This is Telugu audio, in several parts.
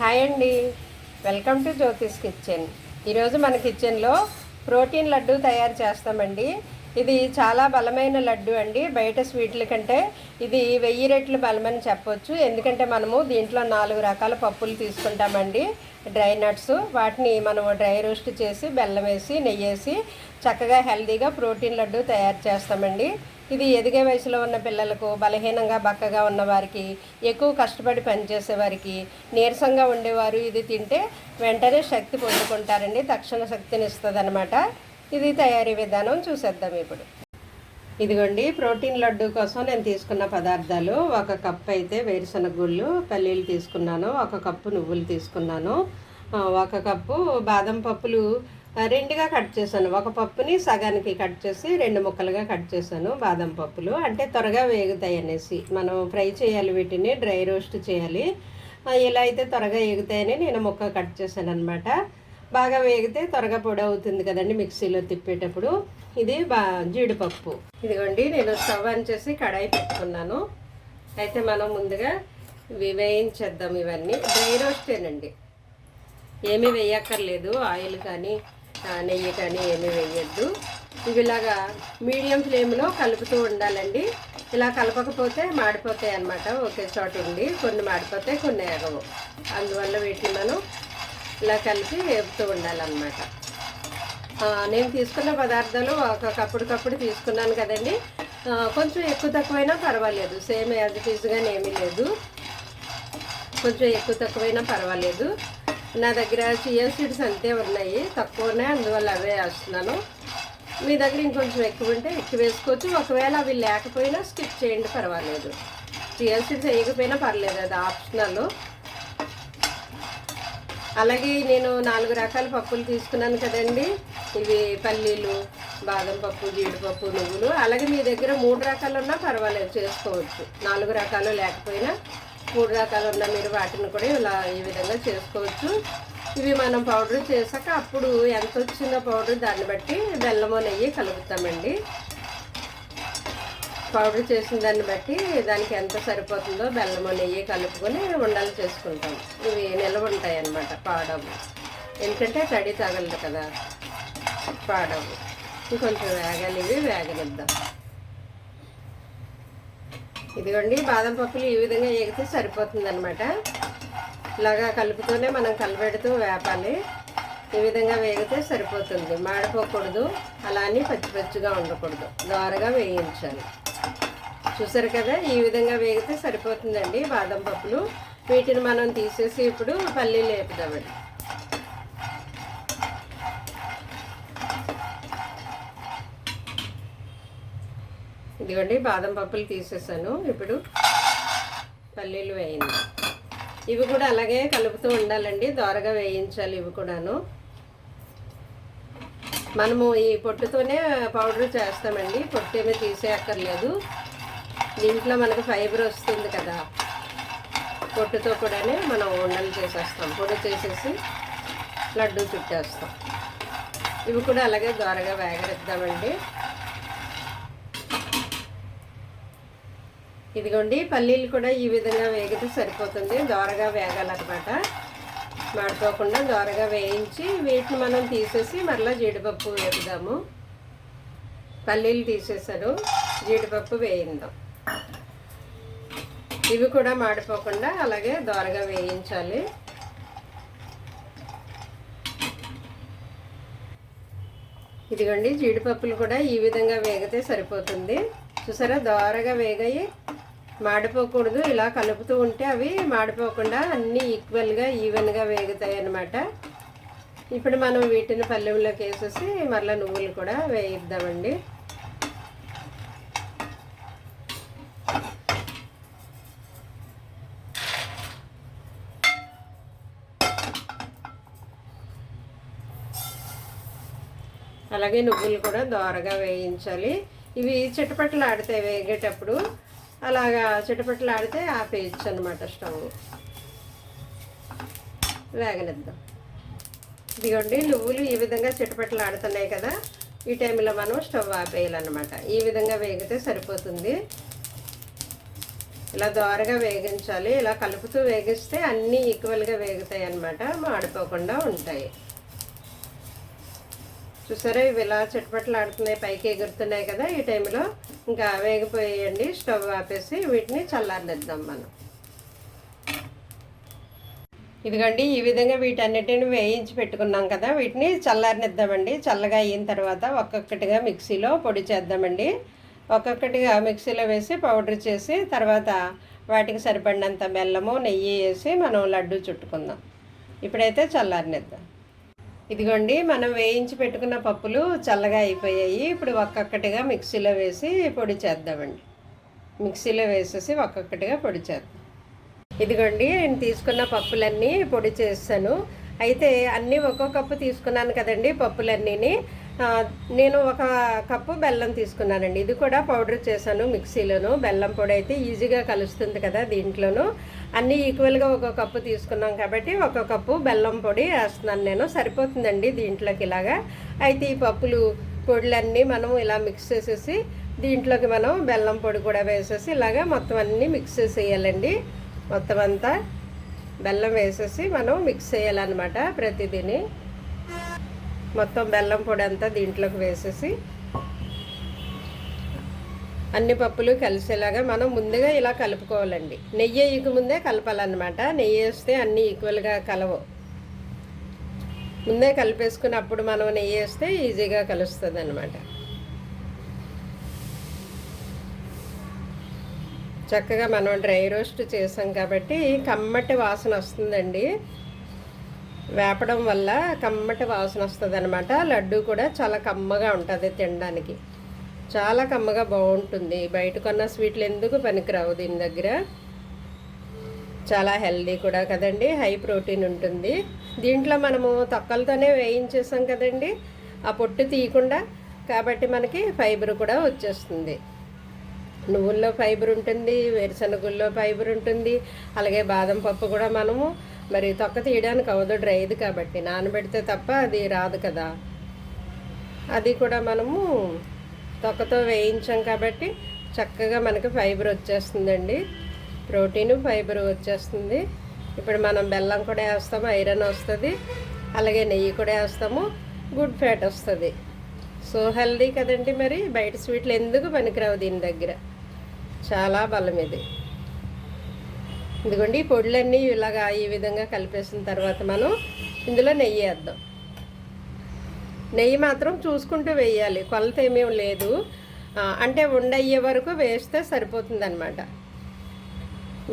హాయ్ అండి, వెల్కమ్ టు జ్యోతిష్ కిచెన్. ఈరోజు మన కిచెన్లో ప్రోటీన్ లడ్డు తయారు చేస్తామండి. ఇది చాలా బలమైన లడ్డు అండి. బయట స్వీట్ల కంటే ఇది 1000 రెట్లు బలమని చెప్పొచ్చు. ఎందుకంటే మనము దీంట్లో 4 రకాల పప్పులు తీసుకుంటామండి. డ్రై నట్స్, వాటిని మనము డ్రై రోస్ట్ చేసి బెల్లం వేసి నెయ్యి వేసి చక్కగా హెల్తీగా ప్రోటీన్ లడ్డు తయారు చేస్తామండి. ఇది ఎదిగే వయసులో ఉన్న పిల్లలకు, బలహీనంగా బక్కగా ఉన్నవారికి, ఎక్కువ కష్టపడి పనిచేసేవారికి, నీరసంగా ఉండేవారు ఇది తింటే వెంటనే శక్తి పొందుకుంటారండి. తక్షణ శక్తిని ఇస్తుంది అనమాట. ఇది తయారీ విధానం చూసేద్దాం ఇప్పుడు. ఇదిగోండి, ప్రోటీన్ లడ్డు కోసం నేను తీసుకున్న పదార్థాలు: 1 కప్ అయితే వేరుశనగ గుళ్ళు పల్లీలు తీసుకున్నాను, 1 కప్పు నువ్వులు తీసుకున్నాను, 1 కప్పు బాదం పప్పులు 2గా కట్ చేశాను. 1 పప్పుని సగానికి కట్ చేసి 2 ముక్కలుగా కట్ చేశాను. బాదం పప్పులు అంటే త్వరగా వేగుతాయి అనేసి మనం ఫ్రై చేయాలి, వీటిని డ్రై రోస్ట్ చేయాలి. ఇలా అయితే త్వరగా వేగుతాయని నేను ముక్క కట్ చేశాను అనమాట. బాగా వేగితే త్వరగా పొడి అవుతుంది కదండి మిక్సీలో తిప్పేటప్పుడు. ఇది జీడిపప్పు. ఇదిగోండి, నేను స్టవ్ ఆన్ చేసి కడాయి పెట్టుకున్నాను. అయితే మనం ముందుగా వేయించేద్దాం. ఇవన్నీ డ్రై రోస్టేనండి, ఏమీ వేయక్కర్లేదు. ఆయిల్ కానీ నెయ్యి కానీ ఏమీ వేయద్దు. ఇవిలాగా మీడియం ఫ్లేమ్లో కలుపుతూ ఉండాలండి. ఇలా కలపకపోతే మాడిపోతాయి అన్నమాట. ఒకే చోట ఉండి కొన్ని మాడిపోతాయి, కొన్ని ఎగవు. అందువల్ల వీటిని మనం ఇలా కలిపి వేపుతూ ఉండాలన్నమాట. నేను తీసుకున్న పదార్థాలు 1 కప్పుడు తీసుకున్నాను కదండి. కొంచెం ఎక్కువ తక్కువైనా పర్వాలేదు, సేమ్ యాజ్ ఇట్ ఈజ్గానే ఏమీ లేదు. కొంచెం ఎక్కువ తక్కువైనా పర్వాలేదు. నా దగ్గర చియా సీడ్స్ అంతే ఉన్నాయి, తక్కువనే, అందువల్ల అవే వేస్తున్నాను. మీ దగ్గర ఇంకొంచెం ఎక్కువ ఉంటే ఎక్కువ వేసుకోవచ్చు. ఒకవేళ అవి లేకపోయినా స్కిప్ చేయండి, పర్వాలేదు. చియా సీడ్స్ వేయకపోయినా పర్లేదు, అది ఆప్షనల్. అలాగే నేను 4 రకాల పప్పులు తీసుకున్నాను కదండి. ఇవి పల్లీలు, బాదం పప్పు, జీడిపప్పు, నువ్వులు. అలాగే మీ దగ్గర 3 రకాలు ఉన్నా పర్వాలేదు, చేసుకోవచ్చు. 4 రకాలు లేకపోయినా 3 రకాలు ఉన్నా మీరు వాటిని కూడా ఇలా ఈ విధంగా చేసుకోవచ్చు. ఇవి మనం పౌడర్ చేశాక అప్పుడు ఎంత వచ్చిందో పౌడర్ దాన్ని బట్టి బెల్లమో నెయ్యి కలుపుతామండి. పౌడర్ చేసిన దాన్ని బట్టి దానికి ఎంత సరిపోతుందో బెల్లమో నెయ్యి కలుపుకొని ఉండలు చేసుకుంటాం. ఇవి నిల్వ ఉంటాయి అన్నమాట, పాడవు. ఎందుకంటే తడి తగలదు కదా, పాడవు. ఇంకొంచెం వేగాలి, ఇవి వేగనిద్దాం. ఇదిగోండి, బాదం పప్పులు ఈ విధంగా వేగితే సరిపోతుంది అనమాట. ఇలాగా కలుపుతూనే మనం కలబెడుతూ వేపాలి. ఈ విధంగా వేగితే సరిపోతుంది, మాడిపోకూడదు. అలా అని పచ్చి పచ్చిగా ఉండకూడదు, దోరగా వేయించాలి. చూసారు కదా, ఈ విధంగా వేగితే సరిపోతుందండి బాదం పప్పులు. వీటిని మనం తీసేసి ఇప్పుడు పల్లీలు వేపుదామండి. ఇదిగోండి, బాదం పప్పులు తీసేసాను. ఇప్పుడు పల్లీలు వేయండి. ఇవి కూడా అలాగే కలుపుతూ ఉండాలండి, దోరగా వేయించాలి. ఇవి కూడాను మనము ఈ పొట్టుతోనే పౌడర్ చేస్తామండి, పొట్టు ఏమీ తీసేయక్కర్లేదు. దీంట్లో మనకు ఫైబర్ వస్తుంది కదా, పొట్టుతో కూడానే మనం ఉండలు చేసేస్తాం. పొడి చేసేసి లడ్డు చుట్టేస్తాం. ఇవి కూడా అలాగే దోరగా వేగనిద్దామండి. ఇదిగోండి, పల్లీలు కూడా ఈ విధంగా వేగితే సరిపోతుంది, దోరగా వేగాలన్నమాట. మాడిపోకుండా దోరగా వేయించి వీటిని మనం తీసేసి మరలా జీడిపప్పు వేపుదాము. పల్లీలు తీసేసాను, జీడిపప్పు వేయిందాం. ఇవి కూడా మాడిపోకుండా అలాగే దోరగా వేయించాలి. ఇదిగోండి, జీడిపప్పులు కూడా ఈ విధంగా వేగితే సరిపోతుంది. చూసారా, దోరగా వేగాయి, మాడిపోకూడదు. ఇలా కలుపుతూ ఉంటే అవి మాడిపోకుండా అన్నీ ఈక్వల్గా ఈవెన్గా వేగుతాయి అన్నమాట. ఇప్పుడు మనం వీటిని పల్లెంలోకి వేసేసి మరలా నువ్వులు కూడా వేయిద్దామండి. అలాగే నువ్వులు కూడా దోరగా వేయించాలి. ఇవి చిటపట్లు ఆడితే వేగేటప్పుడు, అలాగా చిటపట్లు ఆడితే ఆపేయచ్చు అనమాట స్టవ్. వేగనిద్దాం. ఇదిగోండి, నువ్వులు ఈ విధంగా చిటపట్లు ఆడుతున్నాయి కదా, ఈ టైంలో మనం స్టవ్ ఆపేయాలన్నమాట. ఈ విధంగా వేగితే సరిపోతుంది. ఇలా దోరగా వేగించాలి. ఇలా కలుపుతూ వేగిస్తే అన్నీ ఈక్వల్గా వేగుతాయి అన్నమాట, మాడిపోకుండా ఉంటాయి. చూసారా ఇవి ఇలా చిటపటలాడుతున్నాయి, పైకి ఎగురుతున్నాయి కదా. ఈ టైంలో ఇంకా వేగిపోయేయండి. స్టవ్ ఆపేసి వీటిని చల్లారనిద్దాం మనం. ఇదిగోండి ఈ విధంగా వీటన్నిటిని వేయించి పెట్టుకున్నాం కదా, వీటిని చల్లారనిద్దామండి. చల్లగా అయిన తర్వాత ఒక్కొక్కటిగా మిక్సీలో పొడి చేద్దామండి. ఒక్కొక్కటిగా మిక్సీలో వేసి పౌడర్ చేసి తర్వాత వాటికి సరిపడినంత బెల్లము నెయ్యి వేసి మనం లడ్డు చుట్టుకుందాం. ఇప్పుడైతే చల్లారనిద్దాం. ఇదిగోండి మనం వేయించి పెట్టుకున్న పప్పులు చల్లగా అయిపోయాయి. ఇప్పుడు ఒక్కొక్కటిగా మిక్సీలో వేసి పొడి చేద్దామండి. మిక్సీలో వేసేసి ఒక్కొక్కటిగా పొడి చేద్దాం. ఇదిగోండి నేను తీసుకున్న పప్పులన్నీ పొడి చేస్తాను. అయితే అన్నీ ఒక్కో కప్పు తీసుకున్నాను కదండి పప్పులన్నీని. నేను 1 కప్పు బెల్లం తీసుకున్నానండి. ఇది కూడా పౌడర్ చేశాను మిక్సీలోను. బెల్లం పొడి అయితే ఈజీగా కలుస్తుంది కదా దీంట్లోనూ. అన్నీ ఈక్వల్గా 1 కప్పు తీసుకున్నాం కాబట్టి 1 కప్పు బెల్లం పొడి వేస్తున్నాను నేను. సరిపోతుందండి దీంట్లోకి ఇలాగా. అయితే ఈ పొడులన్నీ మనం ఇలా మిక్స్ చేసేసి దీంట్లోకి మనం బెల్లం పొడి కూడా వేసేసి ఇలాగా మొత్తం అన్నీ మిక్స్ చేసేయాలండి. మొత్తం అంతా బెల్లం వేసేసి మనం మిక్స్ చేయాలన్నమాట. ప్రతిదీని మొత్తం బెల్లం పొడి అంతా దీంట్లోకి వేసేసి అన్ని పప్పులు కలిసేలాగా మనం ముందుగా ఇలా కలుపుకోవాలండి. నెయ్యి వేయక ముందే కలపాలన్నమాట. నెయ్యి వేస్తే అన్నీ ఈక్వల్గా కలవు. ముందే కలిపేసుకుని అప్పుడు మనం నెయ్యి వేస్తే ఈజీగా కలుస్తుంది అన్నమాట. చక్కగా మనం డ్రై రోస్ట్ చేసాం కాబట్టి కమ్మటి వాసన వస్తుందండి. వేపడం వల్ల కమ్మటి వాసన వస్తుంది అనమాట. లడ్డు కూడా చాలా కమ్మగా ఉంటుంది, తినడానికి చాలా కమ్మగా బాగుంటుంది. బయట కొన్న స్వీట్లు ఎందుకు పనికిరావు దీని దగ్గర. చాలా హెల్దీ కూడా కదండి, హై ప్రోటీన్ ఉంటుంది. దీంట్లో మనము తొక్కలతోనే వేయించేసాం కదండి, ఆ పొట్టు తీయకుండా. కాబట్టి మనకి ఫైబర్ కూడా వచ్చేస్తుంది. నువ్వుల్లో ఫైబర్ ఉంటుంది, వేరుశనగుల్లో ఫైబర్ ఉంటుంది. అలాగే బాదం పప్పు కూడా మనము మరి తొక్క తీయడానికి అవ్వదు, డ్రైది కాబట్టి. నానబెడితే తప్ప అది రాదు కదా. అది కూడా మనము తొక్కతో వేయించాం కాబట్టి చక్కగా మనకి ఫైబర్ వచ్చేస్తుందండి. ప్రోటీను ఫైబర్ వచ్చేస్తుంది. ఇప్పుడు మనం బెల్లం కూడా వేస్తాము, ఐరన్ వస్తుంది. అలాగే నెయ్యి కూడా వేస్తాము, గుడ్ ఫ్యాట్ వస్తుంది. సో హెల్దీ కదండి. మరి బయట స్వీట్లు ఎందుకు పనికిరావు దీని దగ్గర, చాలా బలం ఇది. ఇదిగోండి ఈ పొడులన్నీ ఇలాగా ఈ విధంగా కలిపేసిన తర్వాత మనం ఇందులో నెయ్యి వేద్దాం. నెయ్యి మాత్రం చూసుకుంటూ వేయాలి, కొలత ఏమేమి లేదు. అంటే ఉండయ్యే వరకు వేస్తే సరిపోతుంది అనమాట.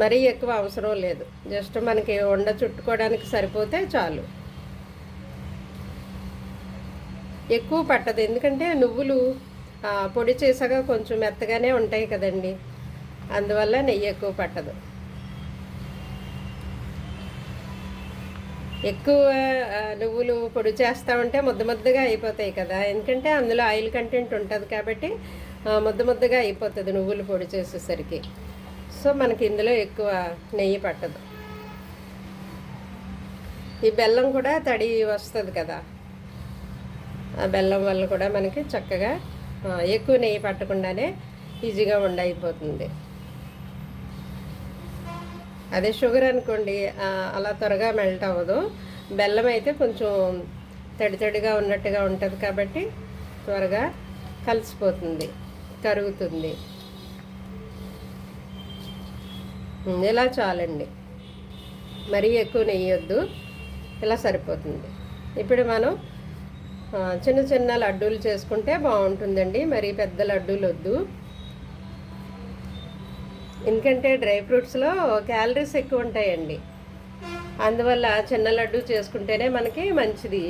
మరీ ఎక్కువ అవసరం లేదు, జస్ట్ మనకి ఉండ చుట్టుకోవడానికి సరిపోతే చాలు. ఎక్కువ పట్టదు, ఎందుకంటే నువ్వులు పొడి చేసాక కొంచెం మెత్తగానే ఉంటాయి కదండి, అందువల్ల నెయ్యి ఎక్కువ పట్టదు. ఎక్కువ నువ్వులు పొడి చేస్తూ ఉంటే ముద్దగా అయిపోతాయి కదా, ఎందుకంటే అందులో ఆయిల్ కంటెంట్ ఉంటుంది కాబట్టి ముద్దగా అయిపోతుంది నువ్వులు పొడి చేసేసరికి. సో మనకి ఇందులో ఎక్కువ నెయ్యి పట్టదు. ఈ బెల్లం కూడా తడి వస్తుంది కదా, ఆ బెల్లం వల్ల కూడా మనకి చక్కగా ఎక్కువ నెయ్యి పట్టకుండానే ఈజీగా అయిపోతుంది. అదే షుగర్ అనుకోండి అలా త్వరగా మెల్ట్ అవ్వదు. బెల్లం అయితే కొంచెం తడిగా ఉన్నట్టుగా ఉంటుంది కాబట్టి త్వరగా కలిసిపోతుంది, కరుగుతుంది. ఇలా చాలండి, మరీ ఎక్కువ నెయ్యొద్దు, ఇలా సరిపోతుంది. ఇప్పుడు మనం చిన్న లడ్డూలు చేసుకుంటే బాగుంటుందండి, మరీ పెద్ద లడ్డూలు వద్దు. ఎందుకంటే డ్రై ఫ్రూట్స్లో క్యాలరీస్ ఎక్కువ ఉంటాయండి, అందువల్ల చిన్న లడ్డు చేసుకుంటేనే మనకి మంచిది,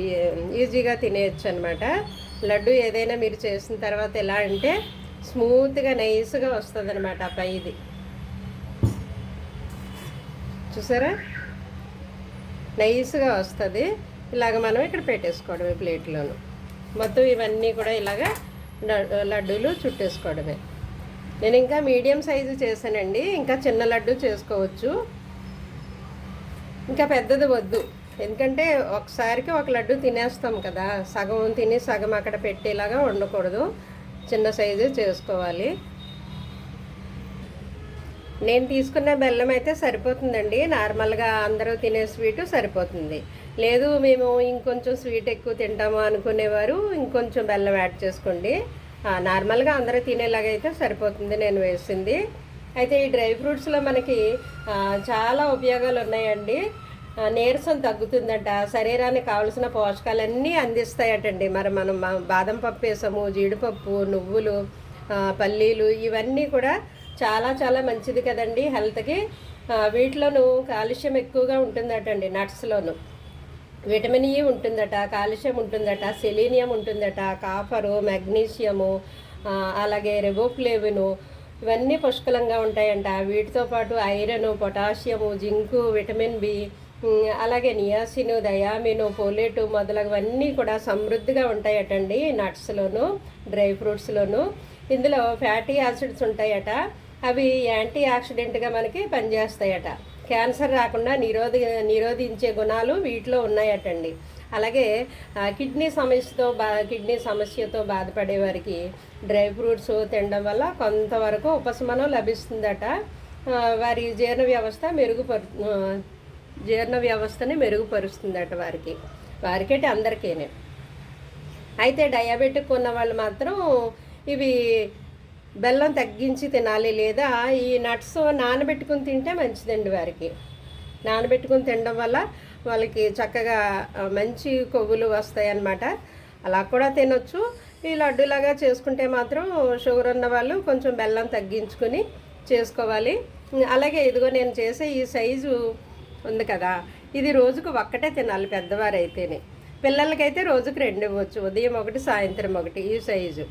ఈజీగా తినేయచ్చు అనమాట. లడ్డు ఏదైనా మీరు చేసిన తర్వాత ఎలా అంటే స్మూత్గా నైస్గా వస్తుంది అనమాట. పైది చూసారా, నైస్గా వస్తుంది. ఇలాగ మనం ఇక్కడ పెట్టేసుకోవడమే ప్లేట్లోను. మొత్తం ఇవన్నీ కూడా ఇలాగ లడ్డూలు చుట్టేసుకోవడమే. నేను ఇంకా మీడియం సైజు చేశానండి, ఇంకా చిన్న లడ్డు చేసుకోవచ్చు, ఇంకా పెద్దది వద్దు. ఎందుకంటే ఒకసారికి ఒక లడ్డు తినేస్తాం కదా, సగం తిని సగం అక్కడ పెట్టేలాగా ఉండకూడదు, చిన్న సైజు చేసుకోవాలి. నేను తీసుకున్న బెల్లం అయితే సరిపోతుందండి. నార్మల్గా అందరూ తినే స్వీటు సరిపోతుంది. లేదు మేము ఇంకొంచెం స్వీట్ ఎక్కువ తింటాము అనుకునేవారు ఇంకొంచెం బెల్లం యాడ్ చేసుకోండి. నార్మల్గా అందరూ తినేలాగా అయితే సరిపోతుంది నేను వేసింది. అయితే ఈ డ్రై ఫ్రూట్స్లో మనకి చాలా ఉపయోగాలు ఉన్నాయండి. నీరసం తగ్గుతుందట, శరీరానికి కావలసిన పోషకాలన్నీ అందిస్తాయటండి. మనం బాదం పప్పు వేసాము, జీడిపప్పు, నువ్వులు, పల్లీలు ఇవన్నీ కూడా చాలా చాలా మంచిది కదండి హెల్త్కి. వీటిలోనూ కాల్షియం ఎక్కువగా ఉంటుందటండి. నట్స్లోను విటమిన్ ఈ ఉంటుందట, కాల్షియం ఉంటుందట, సెలీనియం ఉంటుందట, కాపరు, మెగ్నీషియము, అలాగే రెబోఫ్లేవిను ఇవన్నీ పుష్కలంగా ఉంటాయంట. వీటితో పాటు iron, potassium, zinc, vitamin B, అలాగే నియాసిన్, థయామిన్, ఫోలేటు మొదలగువన్నీ కూడా సమృద్ధిగా ఉంటాయటండి నట్స్లోను, డ్రై ఫ్రూట్స్లోను. ఇందులో ఫ్యాటీ యాసిడ్స్ ఉంటాయట. అవి యాంటీ ఆక్సిడెంట్గా మనకి పనిచేస్తాయట. క్యాన్సర్ రాకుండా నిరోధించే గుణాలు వీటిలో ఉన్నాయటండి. అలాగే కిడ్నీ సమస్యతో బాధపడే వారికి డ్రై ఫ్రూట్స్ తినడం వల్ల కొంతవరకు ఉపశమనం లభిస్తుందట. వారి జీర్ణ వ్యవస్థని మెరుగుపరుస్తుందట వారికేటి అందరికీనే. అయితే డయాబెటిక్ ఉన్న వాళ్ళు మాత్రం ఇవి బెల్లం తగ్గించి తినాలి, లేదా ఈ నట్స్ నానబెట్టుకుని తింటే మంచిదండి. వారికి నానబెట్టుకుని తినడం వల్ల వాళ్ళకి చక్కగా మంచి కొవ్వులు వస్తాయి అన్నమాట. అలా కూడా తినొచ్చు. ఈ లడ్డూలాగా చేసుకుంటే మాత్రం షుగర్ ఉన్న వాళ్ళు కొంచెం బెల్లం తగ్గించుకొని చేసుకోవాలి. అలాగే ఇదిగో నేను చేసే ఈ సైజు ఉంది కదా, ఇది రోజుకు ఒక్కటే తినాలి పెద్దవారైతేనే. పిల్లలకైతే రోజుకు 2 ఇవ్వచ్చు, ఉదయం 1 సాయంత్రం 1 ఈ సైజు.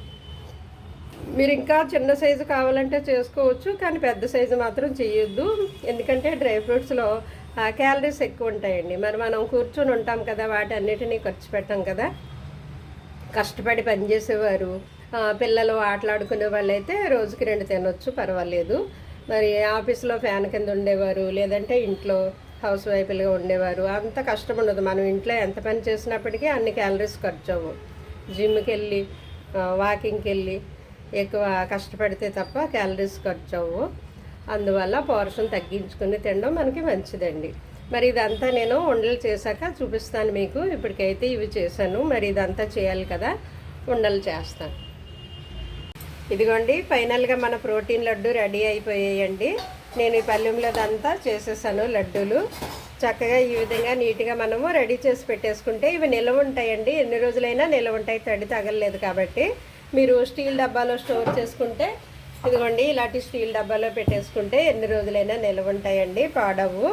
మీరు ఇంకా చిన్న సైజు కావాలంటే చేసుకోవచ్చు, కానీ పెద్ద సైజు మాత్రం చేయొద్దు. ఎందుకంటే డ్రై ఫ్రూట్స్లో క్యాలరీస్ ఎక్కువ ఉంటాయండి. మనం కూర్చొని ఉంటాం కదా, వాటన్నిటినీ ఖర్చు పెట్టాం కదా. కష్టపడి పనిచేసేవారు, పిల్లలు ఆటలాడుకునే వాళ్ళు అయితే రోజుకి 2 తినొచ్చు, పర్వాలేదు. మరి ఆఫీస్లో ఫ్యాన్ కింద ఉండేవారు, లేదంటే ఇంట్లో హౌస్ వైఫ్లుగా ఉండేవారు, అంత కష్టం ఉండదు. మనం ఇంట్లో ఎంత పని చేసినప్పటికీ అన్ని క్యాలరీస్ ఖర్చు అవ్వవు. జిమ్కి వెళ్ళి వాకింగ్కి వెళ్ళి ఎక్కువ కష్టపడితే తప్ప క్యాలరీస్ ఖర్చు అవ్వవు. అందువల్ల పోర్షన్ తగ్గించుకుని తినడం మనకి మంచిదండి. మరి ఇదంతా నేను ఉండలు చేశాక చూపిస్తాను మీకు. ఇప్పటికైతే ఇవి చేశాను, మరి ఇదంతా చేయాలి కదా, ఉండలు చేస్తాను. ఇదిగోండి ఫైనల్గా మన ప్రోటీన్ లడ్డు రెడీ అయిపోయాయండి. నేను ఈ పల్లెంలోదంతా చేసేసాను లడ్డూలు. చక్కగా ఈ విధంగా నీట్గా మనము రెడీ చేసి పెట్టేసుకుంటే ఇవి నిల్వ ఉంటాయండి. ఎన్ని రోజులైనా నిల్వ ఉంటాయి, తడి తగలలేదు కాబట్టి. మీరు స్టీల్ డబ్బాలో స్టోర్ చేసుకుంటే, ఇదిగోండి ఇలాంటి స్టీల్ డబ్బాలో పెట్టేసుకుంటే ఎన్ని రోజులైనా నిల్వ ఉంటాయండి, పాడవు.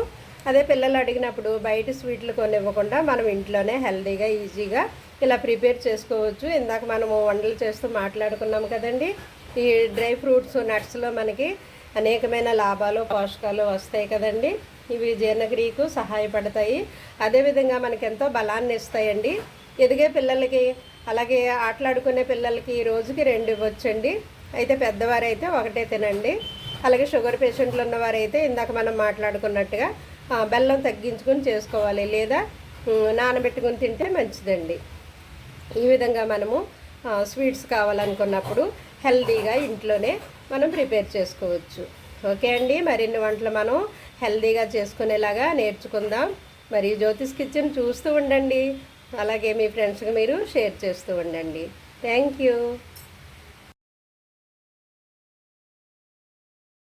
అదే పిల్లలు అడిగినప్పుడు బయట స్వీట్లు కొనివ్వకుండా మనం ఇంట్లోనే హెల్తీగా ఈజీగా ఇలా ప్రిపేర్ చేసుకోవచ్చు. ఇందాక మనము వంటలు చేస్తూ మాట్లాడుకున్నాం కదండి. ఈ డ్రై ఫ్రూట్స్ నట్స్లో మనకి అనేకమైన లాభాలు, పోషకాలు వస్తాయి కదండి. ఇవి జీర్ణక్రియకు సహాయపడతాయి. అదేవిధంగా మనకి ఎంతో బలాన్ని ఇస్తాయండి. ఎదిగే పిల్లలకి, అలాగే ఆటలాడుకునే పిల్లలకి రోజుకి 2 ఇవ్వచ్చండి. అయితే పెద్దవారైతే 1 తినండి. అలాగే షుగర్ పేషెంట్లు ఉన్నవారైతే ఇందాక మనం మాట్లాడుకున్నట్టుగా బెల్లం తగ్గించుకొని చేసుకోవాలి, లేదా నానబెట్టుకుని తింటే మంచిదండి. ఈ విధంగా మనము స్వీట్స్ కావాలనుకున్నప్పుడు హెల్తీగా ఇంట్లోనే మనం ప్రిపేర్ చేసుకోవచ్చు. ఓకే అండి, మరిన్ని వంటలు మనం హెల్తీగా చేసుకునేలాగా నేర్చుకుందాం. మరి జ్యోతిష్ కిచెన్ చూస్తూ ఉండండి, అలాగే మీ ఫ్రెండ్స్కి మీరు షేర్ చేస్తూ ఉండండి. Thank you.